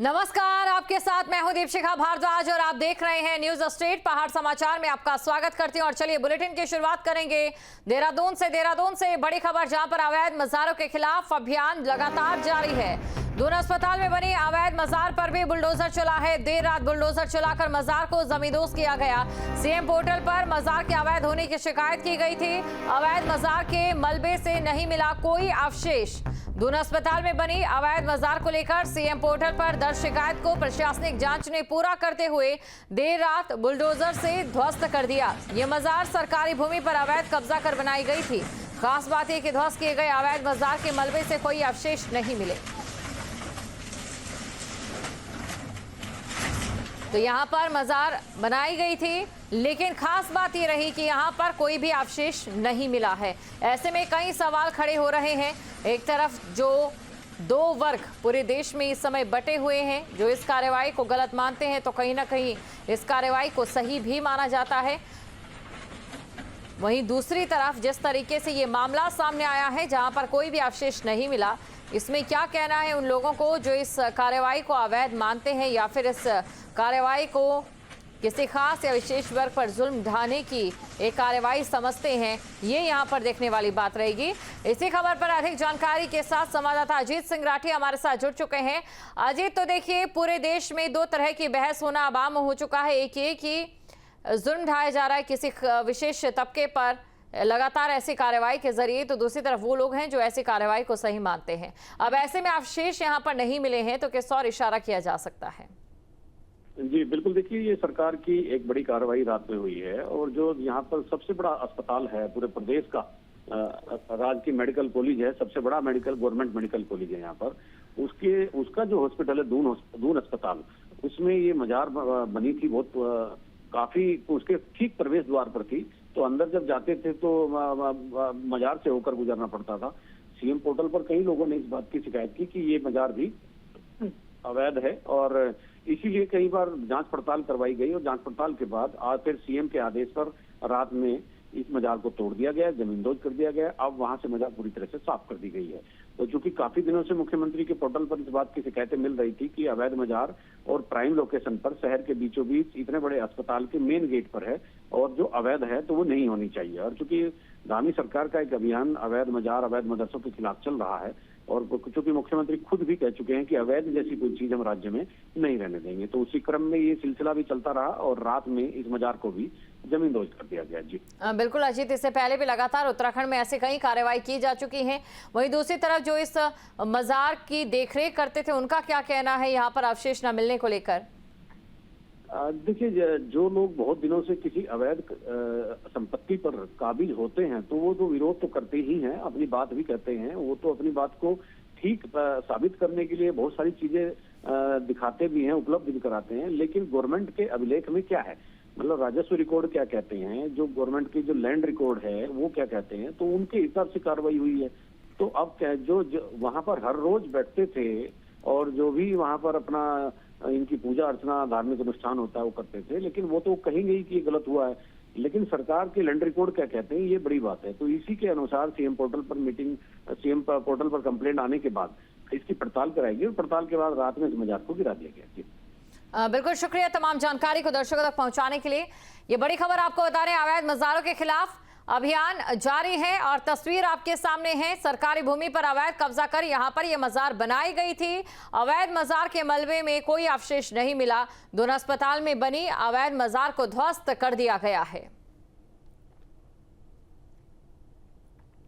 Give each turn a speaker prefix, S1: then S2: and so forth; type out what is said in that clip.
S1: नमस्कार, आपके साथ मैं हूं दीपशिखा भारद्वाज और आप देख रहे हैं न्यूज स्ट्रीट पहाड़ समाचार में आपका स्वागत करती हूं। और चलिए बुलेटिन की शुरुआत करेंगे देहरादून से बड़ी खबर, जहां पर अवैध मज़ारों के खिलाफ अभियान लगातार जारी है। दून अस्पताल में बनी अवैध मज़ार पर भी बुलडोजर चला है। देर रात बुलडोजर चलाकर मज़ार को जमींदोज किया गया। सीएम पोर्टल पर मज़ार के अवैध होने की शिकायत की गई थी। अवैध मज़ार के मलबे से नहीं मिला कोई अवशेष। दून अस्पताल में बनी अवैध मज़ार को लेकर सीएम पोर्टल पर दर्ज शिकायत को प्रशासनिक जांच ने पूरा करते हुए देर रात बुलडोजर से ध्वस्त कर दिया। ये मज़ार सरकारी भूमि पर अवैध कब्जा कर बनाई गई थी। खास बात यह कि ध्वस्त किए गए अवैध मज़ार के मलबे से कोई अवशेष नहीं मिले। तो यहाँ पर मज़ार बनाई गई थी, लेकिन खास बात ये रही कि यहाँ पर कोई भी अवशेष नहीं मिला है। ऐसे में कई सवाल खड़े हो रहे हैं। एक तरफ जो दो वर्ग पूरे देश में इस समय बटे हुए हैं, जो इस कार्रवाई को गलत मानते हैं, तो कहीं ना कहीं इस कार्रवाई को सही भी माना जाता है। वहीं दूसरी तरफ जिस तरीके से ये मामला सामने आया है, जहां पर कोई भी अवशेष नहीं मिला, इसमें क्या कहना है उन लोगों को जो इस कार्रवाई को अवैध मानते हैं या फिर इस कार्रवाई को किसी खास या विशेष वर्ग पर जुल्म ढाने की एक कार्रवाई समझते हैं, ये यहाँ पर देखने वाली बात रहेगी। इसी खबर पर अधिक जानकारी के साथ संवाददाता अजीत सिंह राठी हमारे साथ जुड़ चुके हैं। अजीत, तो देखिए, पूरे देश में दो तरह की बहस होना अब आम हो चुका है। एक ये कि जुल्म ढाया जा रहा है किसी विशेष तबके पर लगातार ऐसी कार्रवाई के जरिए, तो दूसरी तरफ वो लोग हैं जो ऐसी कार्रवाई को सही मानते हैं। अब ऐसे में अवशेष यहाँ पर नहीं मिले हैं, तो किस और इशारा किया जा सकता है?
S2: जी बिल्कुल, देखिए, ये सरकार की एक बड़ी कार्रवाई रात में हुई है और जो यहाँ पर सबसे बड़ा अस्पताल है पूरे प्रदेश का, राज्य की मेडिकल कॉलेज है, सबसे बड़ा गवर्नमेंट मेडिकल कॉलेज है यहाँ पर, उसका जो हॉस्पिटल है दून अस्पताल, उसमें ये मजार बनी थी। बहुत काफी उसके ठीक प्रवेश द्वार पर थी, तो अंदर जब जाते थे तो मजार से होकर गुजरना पड़ता था। सीएम पोर्टल पर कई लोगों ने इस बात की शिकायत की कि ये मजार भी अवैध है और इसीलिए कई बार जांच पड़ताल करवाई गई और जांच पड़ताल के बाद आज फिर सीएम के आदेश पर रात में इस मजार को तोड़ दिया गया, जमींदोज कर दिया गया। अब वहां से मजार पूरी तरह से साफ कर दी गई है। तो चूंकि काफी दिनों से मुख्यमंत्री के पोर्टल पर इस बात की शिकायतें मिल रही थी कि अवैध मजार और प्राइम लोकेशन पर शहर के बीचों बीच इतने बड़े अस्पताल के मेन गेट पर है और जो अवैध है तो वो नहीं होनी चाहिए। और चूंकि धामी सरकार का एक अभियान अवैध मजार, अवैध मदरसों के खिलाफ चल रहा है और चूंकि मुख्यमंत्री खुद भी कह चुके हैं कि अवैध जैसी कोई चीज हम राज्य में नहीं रहने देंगे, तो उसी क्रम में ये सिलसिला भी चलता रहा और रात में इस मजार को भी जमींदोज कर दिया गया। जी
S1: बिल्कुल अजीत, इससे पहले भी लगातार उत्तराखंड में ऐसे कई कार्रवाई की जा चुकी हैं। वहीं दूसरी तरफ जो इस मजार की देखरेख करते थे, उनका क्या कहना है यहाँ पर अवशेष न मिलने को लेकर?
S2: देखिए, जो लोग बहुत दिनों से किसी अवैध संपत्ति पर काबिज होते हैं तो वो तो विरोध तो करते ही हैं, अपनी बात भी कहते हैं। वो तो अपनी बात को ठीक साबित करने के लिए बहुत सारी चीजें दिखाते भी हैं, उपलब्ध भी कराते हैं। लेकिन गवर्नमेंट के अभिलेख में क्या है, मतलब राजस्व रिकॉर्ड क्या कहते हैं, जो गवर्नमेंट की जो लैंड रिकॉर्ड है वो क्या कहते हैं, तो उनके हिसाब से कार्रवाई हुई है। तो अब क्या, जो वहां पर हर रोज बैठते थे और जो भी वहां पर अपना इनकी पूजा अर्चना, धार्मिक अनुष्ठान होता है वो करते थे, लेकिन वो तो कहेंगे ही कि ये गलत हुआ है। लेकिन सरकार के लैंड रिकॉर्ड क्या कहते हैं, ये बड़ी बात है। तो इसी के अनुसार सीएम पोर्टल पर कंप्लेंट आने के बाद इसकी पड़ताल कराएगी और पड़ताल के बाद रात में इस मजार को गिरा दिया गया। जी
S1: बिल्कुल शुक्रिया तमाम जानकारी को दर्शकों तक पहुंचाने के लिए। ये बड़ी खबर आपको बता रहे हैं, अवैध मज़ारों के खिलाफ अभियान जारी है और तस्वीर आपके सामने है। सरकारी भूमि पर अवैध कब्जा कर यहां पर यह मजार बनाई गई थी। अवैध मजार के मलबे में कोई अवशेष नहीं मिला। दून अस्पताल में बनी अवैध मजार को ध्वस्त कर दिया गया है।